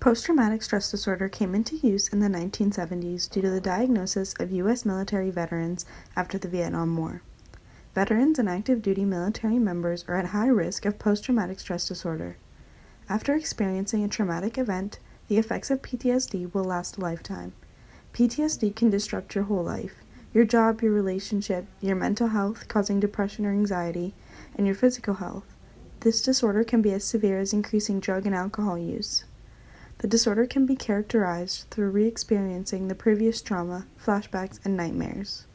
Post-traumatic stress disorder came into use in the 1970s due to the diagnosis of U.S. military veterans after the Vietnam War. Veterans and active duty military members are at high risk of post-traumatic stress disorder. After experiencing a traumatic event, the effects of PTSD will last a lifetime. PTSD can disrupt your whole life, your job, your relationship, your mental health, causing depression or anxiety, and your physical health. This disorder can be as severe as increasing drug and alcohol use. The disorder can be characterized through re-experiencing the previous trauma, flashbacks, and nightmares.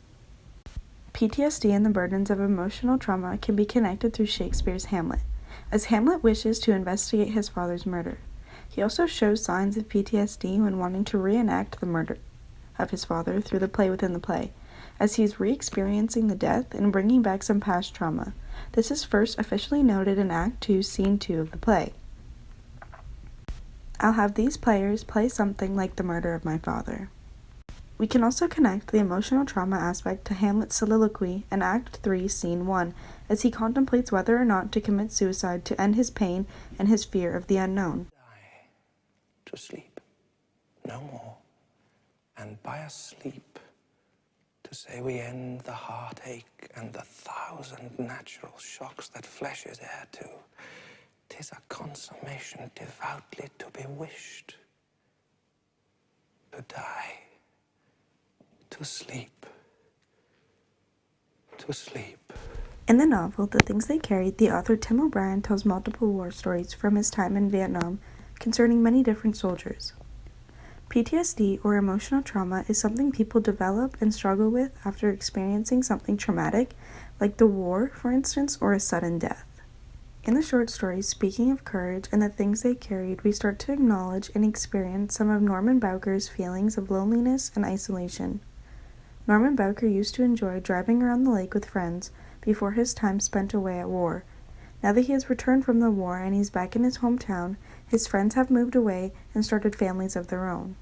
PTSD and the burdens of emotional trauma can be connected through Shakespeare's Hamlet, as Hamlet wishes to investigate his father's murder. He also shows signs of PTSD when wanting to reenact the murder of his father through the play within the play, as he is re-experiencing the death and bringing back some past trauma. This is first officially noted in Act 2, Scene 2 of the play. I'll have these players play something like the murder of my father. We can also connect the emotional trauma aspect to Hamlet's soliloquy in Act 3, Scene 1, as he contemplates whether or not to commit suicide to end his pain and his fear of the unknown. Die, to sleep, no more, and by a sleep, to say we end the heartache and the 1,000 natural shocks that flesh is heir to. 'Tis a consummation devoutly to be wished. To die, to sleep, to sleep. In the novel, The Things They Carried, the author Tim O'Brien tells multiple war stories from his time in Vietnam concerning many different soldiers. PTSD, or emotional trauma, is something people develop and struggle with after experiencing something traumatic, like the war, for instance, or a sudden death. In the short story, Speaking of Courage and the Things They Carried, we start to acknowledge and experience some of Norman Bowker's feelings of loneliness and isolation. Norman Bowker used to enjoy driving around the lake with friends before his time spent away at war. Now that he has returned from the war and he's back in his hometown, his friends have moved away and started families of their own.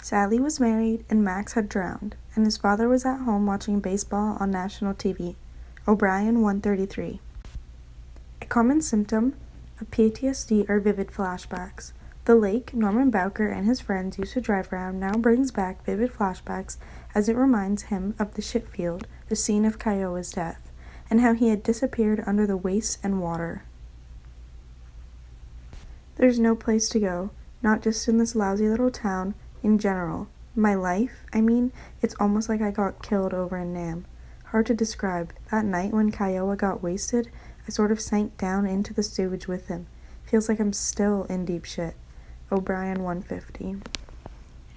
Sally was married and Max had drowned, and his father was at home watching baseball on national TV. O'Brien 133. A common symptom of PTSD are vivid flashbacks. The lake Norman Bowker and his friends used to drive around now brings back vivid flashbacks as it reminds him of the ship field, the scene of Kiowa's death, and how he had disappeared under the waste and water. There's no place to go, not just in this lousy little town, in general. My life, it's almost like I got killed over in Nam. Hard to describe. That night when Kiowa got wasted, I sort of sank down into the sewage with him. Feels like I'm still in deep shit. O'Brien 150.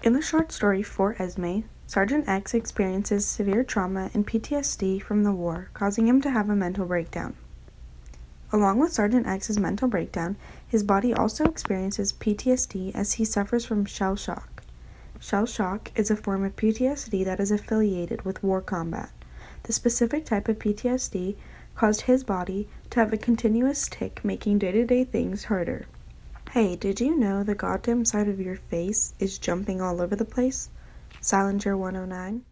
In the short story For Esme, Sergeant X experiences severe trauma and PTSD from the war, causing him to have a mental breakdown. Along with Sergeant X's mental breakdown, his body also experiences PTSD as he suffers from shell shock. Shell shock is a form of PTSD that is affiliated with war combat. The specific type of PTSD caused his body to have a continuous tic, making day-to-day things harder. Hey, did you know the goddamn side of your face is jumping all over the place? Salinger 109.